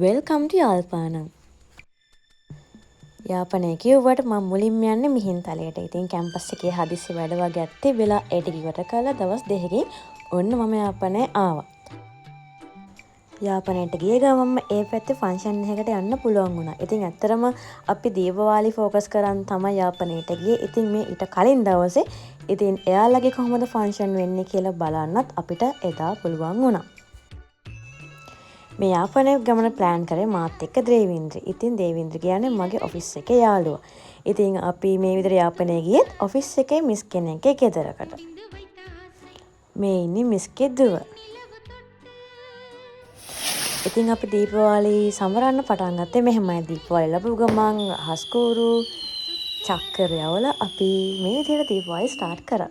Welcome ටු යාල්පානම්. යාපනයේ කිව්වට මම මුලින්ම යන්නේ මිහින්තලයට. ඉතින් කැම්පස් එකේ හදිස්සි වැඩ වගේ ඇත්තේ වෙලා ඒට ඉවර කළා දවස් දෙකකින් ඔන්න මම යාපනයේ ආවා. යාපනයට ගිය ගමන්ම ඒ පැත්තේ ෆන්ක්ෂන් එකකට යන්න පුළුවන් වුණා. ඉතින් ඇත්තරම අපි දීපාවලි ෆෝකස් කරන් තමයි යාපනයට ගියේ. ඉතින් මේ ඊට කලින් දවසේ ඉතින් එයාලගේ කොහොමද ෆන්ක්ෂන් වෙන්නේ කියලා බලන්නත් අපිට එදා පුළුවන් වුණා. මේ යාපනයේ ගමන ප්ලෑන් කරේ මාත් එක්ක දේවින්ද්‍ර. ඉතින් දේවින්ද්‍ර කියන්නේ මගේ ඔෆිස් එකේ යාළුවා. ඉතින් අපි මේ විදිහට යාපනයේ ගියෙත් ඔෆිස් එකේ මිස් කෙනෙක්ගේ ගෙදරකට. මේ ඉන්නේ මිස්ගේ දුව. ඉතින් අපි දීපාවලි සමරන්න පටන් ගත්තේ මෙහෙමයි. දීපාවලි ලැබුව ගමන් හස්කෝරු චක්කර යවලා අපි මේ විදිහට දීපාවලි ස්ටාර්ට් කරා.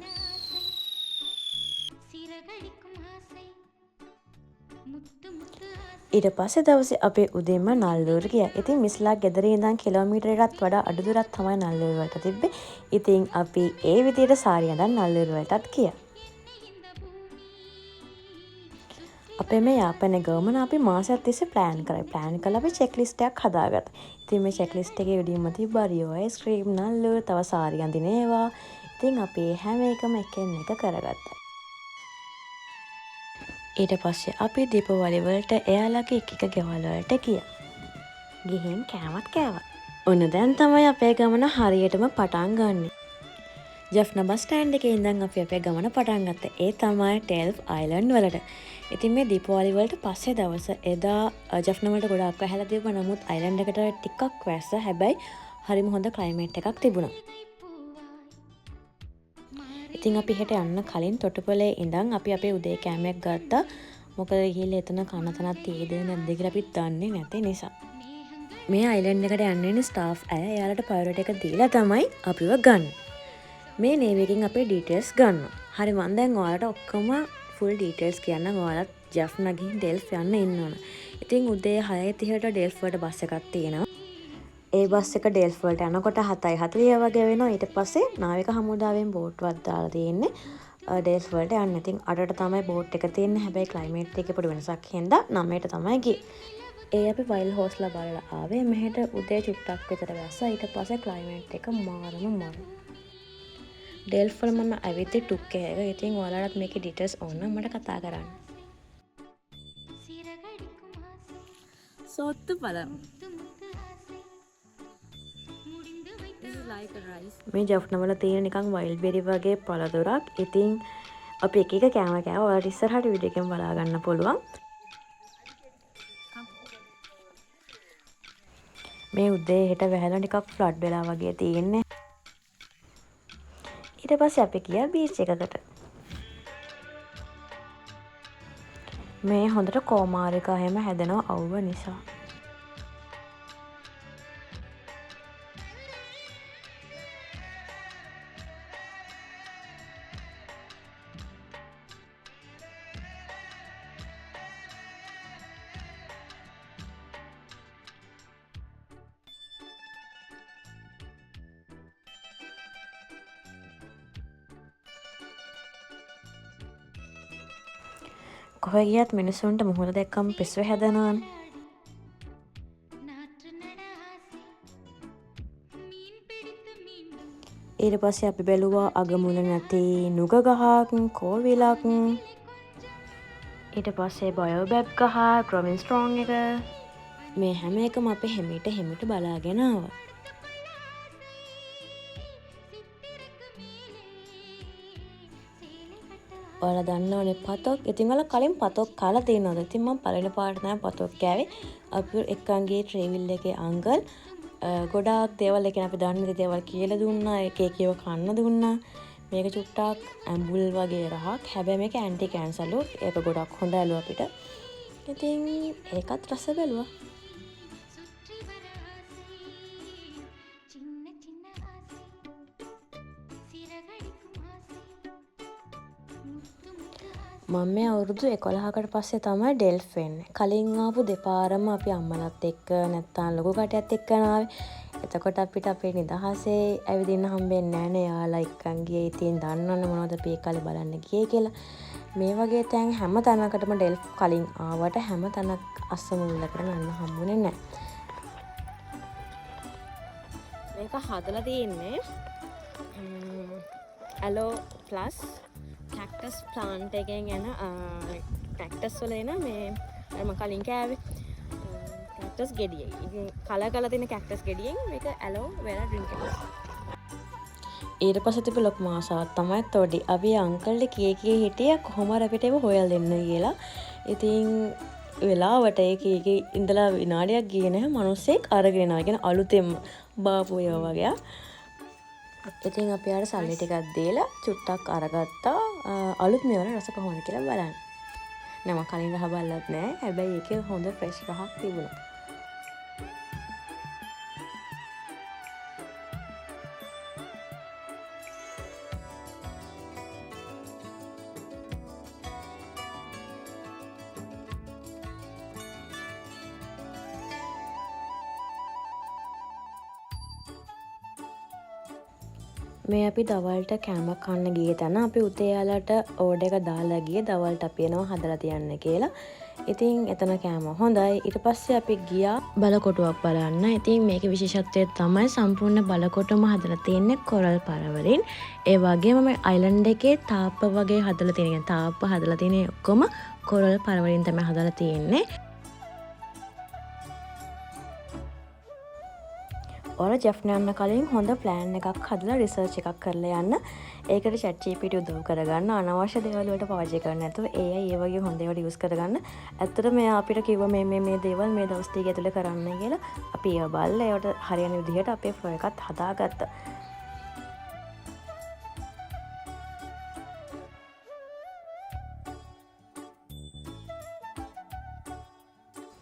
ඊට පස්සේ දවසේ අපේ උදේම නල්ලූර ගියා. ඉතින් මිස්ලා ගෙදර ඉඳන් කිලෝමීටරයකටත් වඩා අඩු දුරක් තමයි නල්ලූර වලට තිබ්බේ. ඉතින් අපි ඒ විදිහට සාරිය අඳන් නල්ලූර වලටත් ගියා. අපේ මේ යාපනයේ ගමන අපි මාසයක් තිස්සේ ප්ලෑන් කරා. ප්ලෑන් කළා අපි චෙක් ලිස්ට් එකක් හදාගත්තා. ඉතින් මේ චෙක් ලිස්ට් එකේ උඩින්ම තිබ්බා රියෝ අයිස්ක්‍රීම් නල්ලූර තව සාරිය අඳින ඒවා. ඉතින් අපි හැම එකම එකින් එක කරගත්තා. ඊට පස්සේ අපි දීපාවලි වලට එයාලගේ එක ගෙවල් වලට ගියා. ගිහින් කෑමත් කෑවා. ඔන්න දැන් තමයි අපේ ගමන හරියටම පටන් ගන්නෙ. ජෙෆ්නා බස් ස්ටෑන්ඩ් එකේ ඉඳන් අපි අපේ ගමන පටන් ගත්තා. ඒ තමයි ටෙල්ෆ් අයිලන්ඩ් වලට. ඉතින් මේ දීපාවලි වලට පස්සේ දවස එදා ජෙෆ්නා වලට ගොඩාක් වැහැලා තිබ්බා. නමුත් අයිලන්ඩ් එකට ටිකක් වැස්ස. හැබැයි හරිම හොඳ ක්ලයිමේට් එකක් තිබුණා. ඉතින් අපි හෙට යන්න කලින් තොටුපළේ ඉඳන් අපි අපේ උදේ කෑමක් ගත්තා. මොකද ගිහිල්ලා එතන කන තනක් තියෙද නැද්ද කියලා අපි දන්නේ නැති නිසා. මේ අයිලන්ඩ් එකට යන්නේ ස්ටාෆ් අය. එයාලට ප්‍රයොරිටි එක දීලා තමයි අපිව ගන්න. මේ නේවි එකෙන් අපේ ඩීටේල්ස් ගන්නවා. හරි මම දැන් ඔයාලට ඔක්කොම ෆුල් ඩීටේල්ස් කියන්නම්. ඔයාලත් ජෙෆ්නා ගිහින් ඩෙල්ෆ් යන්න ඉන්න ඕන. ඉතින් උදේ 6:30ට ඩෙල්ෆ් වලට බස් එකක් තියෙනවා. ඒ බස් එක ඩෙල්ෆ් වලට යනකොට 7:40 වගේ වෙනවා. ඊට පස්සේ නාවික හමුදාවෙන් බෝට්ටුවක් දාලා තියෙන්නේ ඩෙල්ෆ් වලට යන්න. ඉතින් අරට තමයි බෝට් එක තියෙන්නේ. හැබැයි ක්ලයිමේට් එකේ පොඩි වෙනසක් හින්දා 9ට තමයි ගියේ. ඒ අපි වයිල් හෝස්ලා බලලා ආවේ. මෙහෙට උදේ චුට්ටක් විතර වැස්සා. ඊට පස්සේ ක්ලයිමේට් එක මාරම. ඩෙල්ෆ් වල මම ඇවිත් ටුක් එක. ඉතින් ඔයාලට මේකේ ඩීටේල්ස් ඕන නම් මට කතා කරන්න. සෝත්තු බලමු. මේ ජෙෆ්නා වල තියෙන නිකන් වයිල්ඩ් බෙරි වගේ පළතුරක්. ඉතින් අපි එක එක කෑම කෑවා. ඔයාලට ඉස්සරහට වීඩියෝ එකෙන් බලා ගන්න පුළුවන්. මේ උදේ හෙට වැහැලා ටිකක් ෆ්ලඩ් වෙලා වගේ තියෙන්නේ. ඊට පස්සේ අපි ගියා බීච් එකකට. මේ හොඳට කෝමාරිකා හැම හැදෙනවා අවුව නිසා. කොහේ ගියත් මිනිස්සුන්ට මුහුණ දැක්කම පිස්සු හැදෙනවානේ. ඊට පස්සේ අපි බැලුවා අගමුල නැති නුග ගහක්, කෝවිලක්. ඊට පස්සේ බයෝබැබ් ගහ, ග්‍රොමින් ස්ට්‍රෝන් එක. මේ හැම එකම අපි හැමිට බලාගෙන ආවා. ඔයාලා දන්නවනේ පතොක්. ඉතින් ඔයාලා කලින් පතොක් කාලා තියෙනවද? ඉතින් මම පළවෙනි පාට තමයි පතොක් කෑවේ. අපි එක්කන්ගේ ට්‍රේවිල් එකේ අංකල් ගොඩාක් දේවල් එකෙන් අපි දන්නේ දේවල් කියලා දුන්නා. එක එකව කන්න දුන්නා. මේක චුට්ටක් ඇඹුල් වගේ රහක්. හැබැයි මේක ඇන්ටි කැන්සර්ලු. ඒක ගොඩක් හොඳයිලු අපිට. ඉතින් ඒකත් රස බැලුවා. මම මේ අවුරුදු 11කට පස්සේ තමයි ඩෙල්ෆ් වෙන්නේ. කලින් ආපු දෙපාරම අපි අම්මලත් එක්ක නැත්තම් ලොකු කටයත් එක්ක ආවේ. එතකොට අපිට අපේ නිදහසේ ඇවිදින්න හම්බෙන්නේ නැහැ නේ. යාළුවා එක්කන් ගියේ. ඉතින් දන්නවනේ මොනවද අපි ඒ කාලේ බලන්න ගියේ කියලා. මේ වගේ තැන් හැම තැනකටම ඩෙල්ෆ් කලින් ආවට හැම තැනක් අස්සමුල්ලකට යන්න හම්බුනේ නැහැ. මේක හදලා තියෙන්නේ ඇලෝ ප්ලස් කැක්ටස් ප්ලාන්ට් එකෙන් එන කැක්ටස් වල එන මේ මම කලින් කෑවේ කැක්ටස් ගෙඩිය. ඉතින් කලර් කරලා තියෙන කැක්ටස් ගෙඩියෙන් මේක ඇලෝ වෙලා ඩ්‍රින්ක් එකක්. ඊට පස්සේ තිබ්බ ලොකුම ආසාවක් තමයි තොඩි. අපි අංකල්ට කී හිටියා කොහොම අපිට ඒව හොයලා දෙන්න කියලා. ඉතින් වෙලාවට ඒකේ ඉඳලා විනාඩියක් ගියේ නැහැ මිනිස්සෙක් අරගෙන යනවා. කියන්නේ අලුතෙන්ම බාපු ඒවා වගේ. ඉතින් අපි ආර සල්ලි ටිකක් දීලා චුට්ටක් අරගත්තා. අලුත් මේවල රස කොහොමද කියලා බලන්න. නම කලින් රහ බලලත් නැහැ. හැබැයි ඒකේ හොඳ ෆ්‍රෙෂ් රහක් තිබුණා. මේ අපි දවල්ට කෑමක් කන්න ගියේ තැන අපි උදේ යාලට ඕඩර් එක දාලා ගියේ දවල්ට අපි එනවා හදලා තියන්න කියලා. ඉතින් එතන කෑම හොඳයි. ඊට පස්සේ අපි ගියා බලකොටුවක් බලන්න. ඉතින් මේකේ විශේෂත්වය තමයි සම්පූර්ණ බලකොටුවම හදලා තියෙන්නේ කොරල් පර වලින්. ඒ වගේම මේ අයිලන්ඩ් එකේ තාප්ප වගේ හදලා තියෙන. තාප්ප හදලා තියෙන ඔක්කොම කොරල් පර වලින් තමයි හදලා තියෙන්නේ. ඔයාලා ජෙෆ්න යන්න කලින් හොඳ ප්ලෑන් එකක් හදලා රිසර්ච් එකක් කරලා යන්න. ඒකට chat GPT උදව් කරගන්න. අනවශ්‍ය දේවල් වලට පාවිච්චි කරන්න නැතුව AI ඒ වගේ හොඳ ඒවාට යූස් කරගන්න. ඇත්තට මෙයා අපිට කිව්වා මේ දේවල් මේ දවස් ටික ඇතුලේ කරන්න කියලා. අපි ඒවා බලලා ඒවට හරියන විදිහට අපේ ෆ්ලෝ එකත් හදාගත්තා.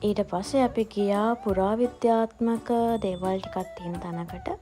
ඊට පස්සේ අපි ගියා පුරාවිද්‍යාත්මක දේවල් ටිකක් තියෙන තැනකට.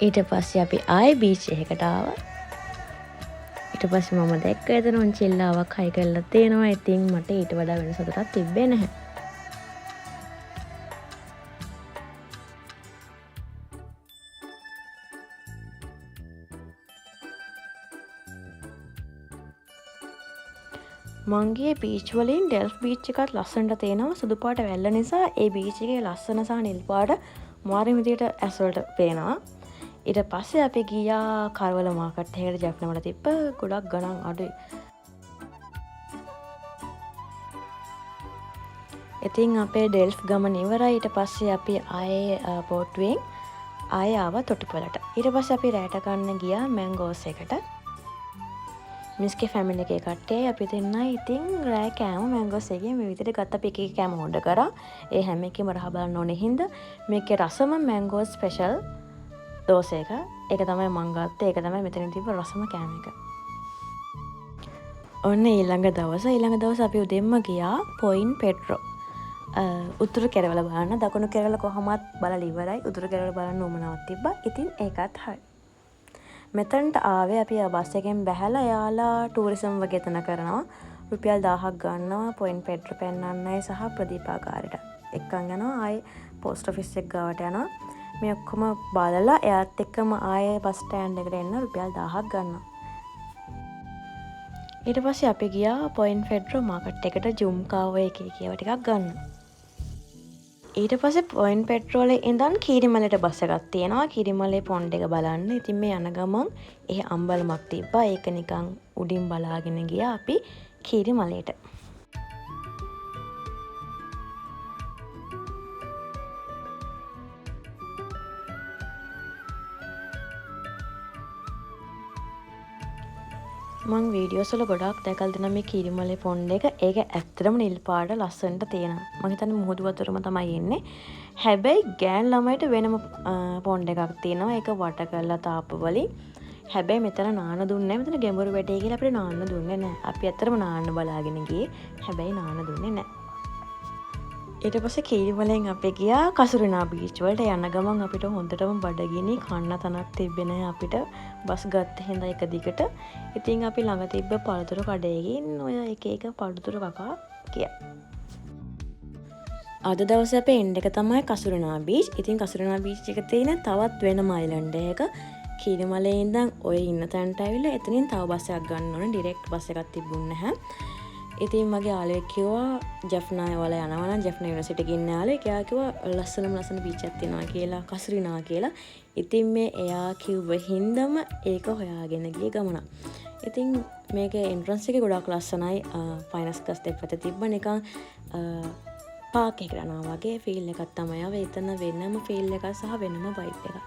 ඊට පස්සේ අපි ආයේ බීච් එකකට ආවා. ඊට පස්සේ මම දැක්ක එතන ඔන්චිල්ලාවක් හයි කරලා තියෙනවා. ඉතින් මට ඊට වඩා වෙන සතුටක් තිබ්බේ නැහැ. මංගේ බීච් වලින් ඩෙල්ෆ් බීච් එකත් ලස්සනට තියෙනවා. සුදු පාට වැල්ල නිසා ඒ බීච් එකේ ලස්සන සහ නිල් පාට මාරි විදියට ඇස්වලට පේනවා. ඊට පස්සේ අපි ගියා කරවල මාකට් එකකට ජෙෆ්න වල තිබ්බ ගොඩක් ගණන් අඩුයි. ඉතින් අපේ ඩෙල්ෆ් ගමන ඉවරයි. ඊට පස්සේ අපි ආයේ පෝට්ටුවෙන් ආයේ ආවා තොටුපළට. ඊට පස්සේ අපි රැට කන්න ගියා මැංගෝස් එකට. මිස්ගේ ෆැමිලි එකේ කට්ටියයි අපි දෙන්නයි. ඉතින් රෑ කෑම මැංගෝස් එකේ මේ විදිහට ගත්ත අපි එක එක කෑම ඕඩර් කරා. ඒ හැම එකෙම රහ බලන්න ඕනේ හින්දා මේකේ රසම මැංගෝස් ස්පෙෂල් දෝසය එක. ඒක තමයි මං ගත්තේ. ඒක තමයි මෙතන තිබ්බ රසම කෑම එක. ඔන්න ඊළඟ දවස අපි උදෙන්ම ගියා පොයින්ට් පෙඩ්‍රෝ. උතුරු කෙරවල බලන්න. දකුණු කෙරවල කොහොමත් බලලා ඉවරයි. උතුරු කෙරවල බලන්න උමනාවක් තිබ්බා. ඉතින් ඒකත් හරි. මෙතනට ආවේ අපි බස් එකෙන් බැහැලා යාලා ටූරිසම් වගේ තන කරනවා. රුපියල් 1000ක් ගන්නවා පොයින්ට් පෙඩ්‍රෝ පෙන්නන්නයි සහ ප්‍රදීපාගාරයට. එක්කන් යනවා ආයේ පෝස්ට් ඔෆිස් එක ගාවට යනවා. මේ ඔක්කොම බලලා එයාත් එක්කම ආයේ බස් ස්ටෑන්ඩ් එකට එන්න රුපියල් 1000ක් ගන්නවා. ඊට පස්සේ අපි ගියා පොයින්ට් පෙඩ්‍රෝ මාකට් එකට ජුම් කාව එකේ ඒවා ටිකක් ගන්න. ඊට පස්සේ පොයින්ට් පෙඩ්‍රෝ වල ඉඳන් කීරිමලට බස් එකක් තියෙනවා. කීරිමලේ පොන්ඩ් එක බලන්න. ඉතින් මේ යන ගමන් එහෙ අම්බලමක් තිබ්බා. ඒක නිකන් උඩින් බලාගෙන ගියා අපි කීරිමලේට. මං වීඩියෝස් වල ගොඩක් දැකලා දෙනවා මේ කීරිමලේ පොන්ඩ් එක. ඒක ඇත්තටම නිල් පාට ලස්සනට තියෙනවා. මම හිතන්නේ මුහුදු වතුරම තමයි එන්නේ. හැබැයි ගෑන් ළමයිට වෙනම පොන්ඩ් එකක් තියෙනවා. ඒක වට කරලා තාප්ප වලින්. හැබැයි මෙතන නාන්න දුන්නේ නැහැ. මෙතන ගැඹුරු වැටේ කියලා අපිට නාන්න දුන්නේ නැහැ. අපි ඇත්තටම නාන්න බලාගෙන ගියේ. හැබැයි නාන්න දුන්නේ නැහැ. ඊට පස්සේ කීරිමලෙන් අපි ගියා කසුරිනා බීච් වලට. යන ගමන් අපිට හොඳටම බඩගිනි කන්න තනක් තිබ්බේ නැහැ අපිට. බස් ගත්ත හින්දා එක දිගට. ඉතින් අපි ළඟ තිබ්බ පළතුරු කඩේකින් ඔය එක එක පළතුරු කකා ගියා. අද දවසේ අපේ එන්ඩ් එක තමයි කසුරිනා බීච්. ඉතින් කසුරිනා බීච් එක තියෙන තවත් වෙනම අයිලන්ඩ් එක. කීරිමලේ ඉඳන් ඔය ඉන්න තැනට ඇවිල්ලා එතනින් තව බස් එකක් ගන්න ඕනේ. ඩිරෙක්ට් බස් එකක් තිබුණේ නැහැ. ඉතින් මගේ යාළුවෙක් කිව්වා ජෙෆ්නා වල යනවා නම් ජෙෆ්නා යුනිවර්සිටි ගින්න යාළුවෙක්. එයා කිව්වා ලස්සන බීච් එකක් තියෙනවා කියලා කසුරිනා කියලා. ඉතින් මේ එයා කිව්ව හින්දම ඒක හොයාගෙන ගිය ගමන. ඉතින් මේකේ එන්ට්‍රන්ස් එකේ ගොඩක් ලස්සනයි. ෆයිනස් ගස් දෙපැත්තේ තිබ්බ නිකන් පාක් එකකට යනවා වගේ ෆීල් එකක් තමයි ආවේ. එතන වෙනම ෆීල් එකක් සහ වෙනම වයිබ් එකක්.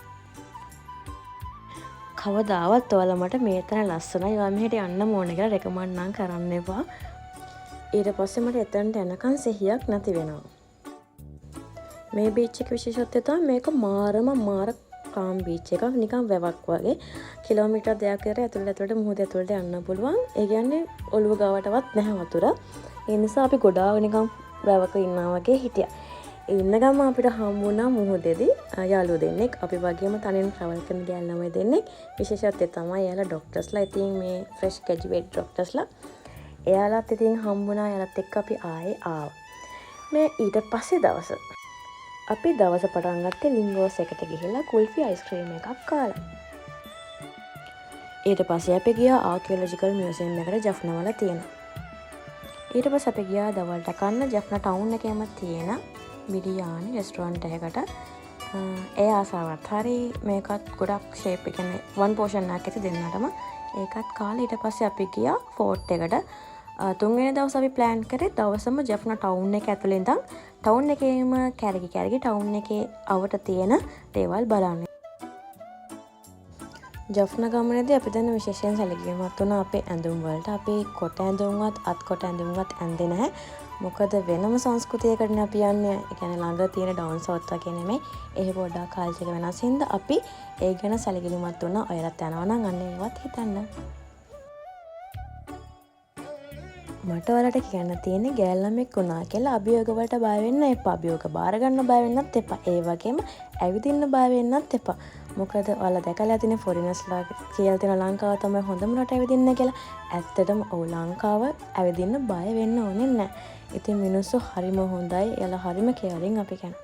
කවදාවත් ඔයාලා මට මේ තැන ලස්සනයි ඔයා මෙහෙට යන්න ඕන කියලා රෙකමන්ඩ් නම් කරන්න එපා. ඊට පස්සේ මට එතනට යනකන් සිහියක් නැති වෙනවා. මේ බීච් එක විශේෂත්වය තමයි මේක මාර කාම් බීච් එකක්. නිකන් වැවක් වගේ කිලෝමීටර් 2ක් විතර ඇතුළට මුහුද ඇතුළට යන්න පුළුවන්. ඒ කියන්නේ ඔළුව ගාවටවත් නැහැ වතුර. ඒ නිසා අපි ගොඩාක් නිකන් වැවක ඉන්නා වගේ හිටියා. ඉන්න ගම අපිට හම්බුණා මුහුදේදී යාළුවෝ දෙන්නෙක්. අපි වගේම තනියෙන් ට්‍රැවල් කරන ගෑල් ළමයි දෙන්නෙක්. විශේෂත්වය තමයි එයාලා ડોක්ටර්ස්ලා. ඉතින් මේ ෆ්‍රෙෂ් ග්‍රැජුවේට් ડોක්ටර්ස්ලා. එයාලත් ඉතින් හම්බුණා. එයාලත් එක්ක අපි ආයේ ආවා. මේ ඊට පස්සේ දවස අපි දවස පටන් ගත්තේ ලිංගෝස් එකට ගිහිල්ලා කුල්ෆි අයිස්ක්‍රීම් එකක් කාලා. ඊට පස්සේ අපි ගියා ආකියොලොජිකල් මියුසියම් එකට ජෆ්නා වල තියෙන. ඊට පස්සේ අපි ගියා දවල්ට කන්න ජෆ්නා ටවුන් එකේම තියෙන බිරියානි රෙස්ටුරන්ට් එකකට. ඒ ආසාවත් හරි මේකත් ගොඩක් ෂේප් එක කියන්නේ වන් පෝෂන් එකක් ඇති දෙන්නටම. ඒකත් කාලා ඊට පස්සේ අපි ගියා ෆෝර්ට් එකට. තුන්වෙනි දවසේ අපි ප්ලෑන් කරේ දවසම ජෆ්නා ටවුන් එක ඇතුළේ ඉඳන් ටවුන් එකේම කැරකි ටවුන් එකේ අවට තියෙන දේවල් බලන්න. ජෆ්නා ගමනේදී අපි දැන් විශේෂයෙන් සැලකිලිමත් වුණා අපේ ඇඳුම් වලට. අපි කොට ඇඳුම්වත් අත් කොට ඇඳුම්වත් ඇඳේ නැහැ. මොකද වෙනම සංස්කෘතියකටනේ අපි යන්නේ. ඒ කියන්නේ ළඟ තියෙන ඩවුන් සවුත් වගේ නෙමෙයි. ඒ පොඩ්ඩක් කල්චර් වෙනස් හින්දා අපි ඒ ගැන සැලකිලිමත් වුණා. ඔයාලත් යනවා නම් අන්න ඒවත් හිතන්න. මට ඔයාලට කියන්න තියෙන්නේ ගෑල් ළමෙක් වුණා කියලා අභියෝග වලට බය වෙන්න එපා. අභියෝග බාර ගන්න බය වෙන්නත් එපා. ඒ වගේම ඇවිදින්න බය වෙන්නත් එපා. මොකද ඔයාලා දැකලා තියෙන ෆොරිනර්ස්ලා කියලා තියෙන ලංකාව තමයි හොඳම රට ඇවිදින්න කියලා. ඇත්තටම ඔව් ලංකාව ඇවිදින්න බය වෙන්න ඕනේ නැහැ. ඉතින් මිනිස්සු හරිම හොඳයි. එයාලා හරිම කෙයරින් අපි ගැන.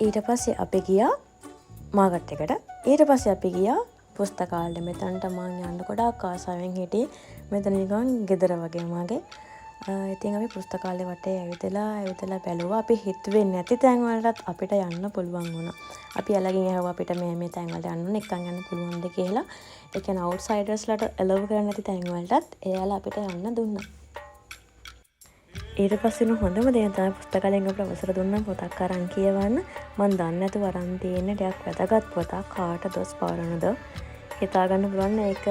ඊට පස්සේ අපි ගියා මාකට් එකට. ඊට පස්සේ අපි ගියා පුස්තකාලෙට. මෙතනට මම යන්න ගොඩාක් ආසාවෙන් හිටියේ. මෙතන නිකන් ගෙදර වගේ මගේ. ඉතින් අපි පුස්තකාලේ වටේ ඇවිදලා බැලුවා. අපි හිතුවේ නැති තැන් වලටත් අපිට යන්න පුළුවන් වුණා. අපි යාළගෙන් ඇහුවා අපිට මේ තැන් වලට යන්න ඕනේ එකන් යන්න පුළුවන්ද කියලා. ඒ කියන්නේ අවුට්සයිඩර්ස්ලාට එලව් කරන්නේ නැති තැන් වලටත් එයාලා අපිට යන්න දුන්නා. ඊට පස්සේ හොඳම දේ තමයි පුස්තකාලෙන් අපිට අවසර දුන්නා පොතක් අරන් කියවන්න. මම දන්නේ නැතුව අරන් තියෙන්නේ ටිකක් වැදගත් පොතක්. කාට දොස් පාරනද හිතා ගන්න පුළුවන්. ඒක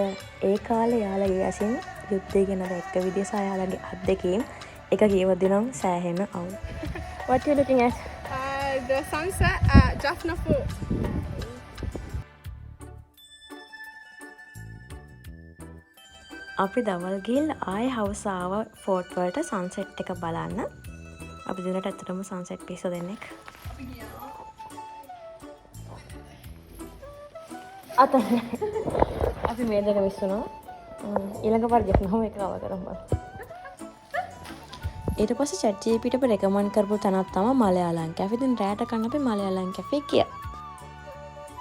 ඒ කාලේ යාළගේ ඇසින් යුද්ධය ගැන දැක්ක විදිය සහ යාළගේ අත් දෙකෙන් එක කියවද්දි නම් සෑහෙන අවුල්. What you looking at? The sunset at Jaffna Fort. අපි දවල් ගිහිල්ලා ආයේ හවස ආවා ෆෝර්ට් වලට සන්සෙට් එක බලන්න. අපි දිනට ඇත්තටම සන්සෙට් පිස්ස දෙන්නෙක්. අපි මේ දෙක විශ්වනවා. ඊළඟ පාර ජෙෆ්නාම එක කව කරමු. ඊට පස්සේ chat GPT අපිට රෙකමන්ඩ් කරපු තැනක් තමයි මලයාලම් කැෆේ. ඉතින් රැට කන්න අපි මලයාලම් කැෆේ ගියා.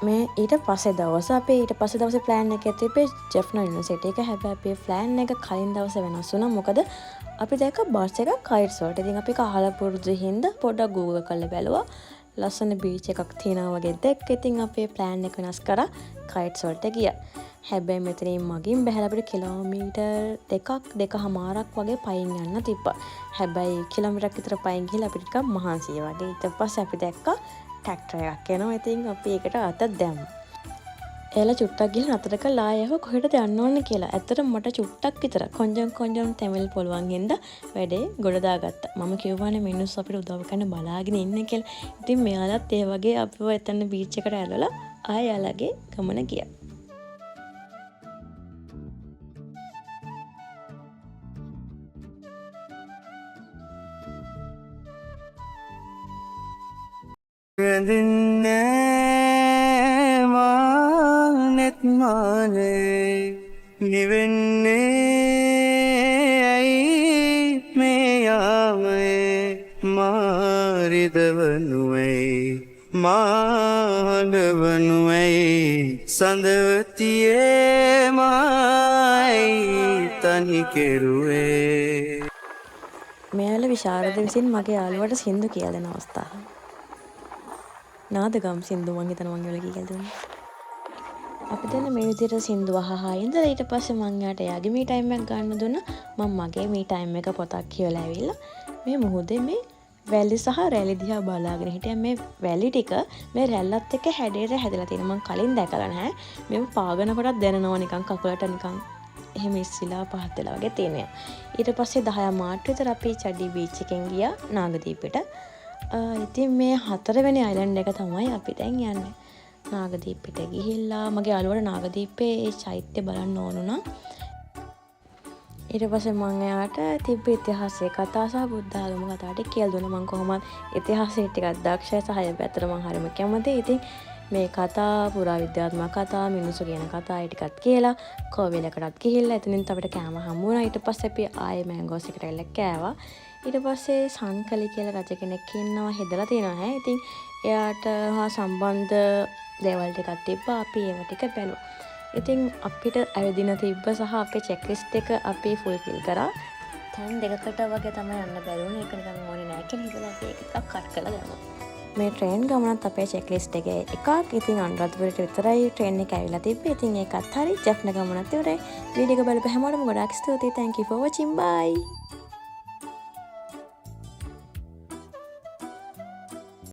මේ ඊට පස්සේ දවසේ ප්ලෑන් එකේ තිබ්බේ ජෙෆ්නා යුනිවර්සිටි එක. හැබැයි අපේ ප්ලෑන් එක කලින් දවසේ වෙනස් වුණා. මොකද අපි දැක්ක බස් එකක් කයිට්ස් වලට. ඉතින් අපි කහලා පුරුදු හින්දා පොඩ්ඩක් Google කරලා බැලුවා. ලස්සන බීච් එකක් තියෙනවා වගේ දැක්ක. ඉතින් අපේ ප්ලෑන් එක වෙනස් කරා කයිට්ස් වලට ගියා. හැබැයි මෙතනින් මගින් බැහැලා අපිට කිලෝමීටර් දෙකමාරක් වගේ පයින් යන්න තිබ්බා. හැබැයි කිලෝමීටරක් විතර පයින් ගිහලා අපිට ටිකක් මහන්සිය වගේ. ඊට පස්සේ අපි දැක්කා ට්‍රැක්ටර් එකක් යනවා. ඉතින් අපි ඒකට අත දැම්මා. එයාලා චුට්ටක් ගිහලා අතට කළා ආයෙව කොහෙටද යන්න ඕනේ කියලා. ඇත්තටම මට චුට්ටක් විතර කොන්ජම් තැමිල් පුළුවන් හින්දා වැඩේ ගොඩ දාගත්තා. මම කිව්වානේ මිනිස්සු අපිට උදව් කරන්න බලාගෙන ඉන්න කියලා. ඉතින් මෙයාලත් ඒ වගේ අපිව එතන බීච් එකට ඇරලා ආයාලගේ ගමන ගියා. රැඳින්නේ මානෙත් මානේ නිවෙන්නේ ඇයි මේ යාමේ මාරිදවනුවයි මානවනුවයි සඳවතියේ මයි තනි කෙරුවේ. මෙයාල විශාරද විසින් මගේ යාළුවට සින්දු කියලා දෙන අවස්ථාව. නාදගම් සින්දු මං හිතන මං වල කියලා දුන්නා. අපි දැන් මේ විදිහට සින්දු අහහා ඉඳලා ඊට පස්සේ මං යාට එයාගේ මේ ටයිම් එක ගන්න දුන්නා. මම මගේ මේ ටයිම් එක පොතක් කියවලා ඇවිල්ලා මේ මුහුදේ මේ වැලි සහ රැලි දිහා බලාගෙන හිටියා. මේ වැලි ටික මේ රැල්ලත් එක්ක හැඩයට හැදලා තියෙනවා. මං කලින් දැකලා නැහැ. මේව පාගන කොටත් දැනෙනවා නිකන් කකුලට නිකන් එහෙම ඉස්සිලා පහත් වෙලා වගේ තියෙනවා. ඊට පස්සේ 10 මාර්ච් විතර අපි චඩි බීච් එකෙන් ගියා නාගදීපෙට. ඉතින් මේ 4 වෙනි අයිලන්ඩ් එක තමයි අපි දැන් යන්නේ. නාගදීපෙට ගිහිල්ලා මගේ යාළුවට නාගදීපේ ඒ චෛත්‍ය බලන්න ඕන වුණා. ඊට පස්සේ මම එයාට තිබ්බ ඉතිහාසයේ කතා සහ බුද්ධ ආගම කතා ටික කියලා දුන්නා. මම කොහොමද ඉතිහාසයේ ටිකක් දක්ෂයි සහ ඒ පැත්තට මම හරිම කැමතියි. ඉතින් මේ කතා පුරාවිද්‍යාත්මක කතා මිනිස්සු කියන කතා ඒ ටිකත් කියලා කෝවිලකටත් ගිහිල්ලා එතනින් අපිට කෑම හම්බ වුණා. ඊට පස්සේ අපි ආයේ මැංගෝස් එකට ඇවිල්ලා කෑවා. ඊට පස්සේ සංකලි කියලා රජ කෙනෙක් ඉන්නවා හෙදලා තියෙනවා හැ. ඉතින් එයාට හා සම්බන්ධ දේවල් ටිකක් තිබ්බා. අපි ඒව ටික බැලුවා. ඉතින් අපිට ඇවිදින තිබ්බ සහ අපේ චෙක්ලිස්ට් එක අපි ෆුල්ෆිල් කරා. තැන් දෙකකට වගේ තමයි යන්න බැරුණේ. ඒක නිකන් ඕනේ නැහැ කියලා හිතලා අපි ඒක එකක් කට් කරලා දැම්මා. මේ ට්‍රේන් ගමනත් අපේ චෙක්ලිස්ට් එකේ එකක්. ඉතින් අනුරාධපුරයට විතරයි ට්‍රේන් එක ඇවිල්ලා තිබ්බේ. ඉතින් ඒකත් හරි. ජෆ්න ගමනත් ඉවරයි. වීඩියෝ එක බලපු හැමෝටම ගොඩාක් ස්තුතියි. Thank you for watching. Bye.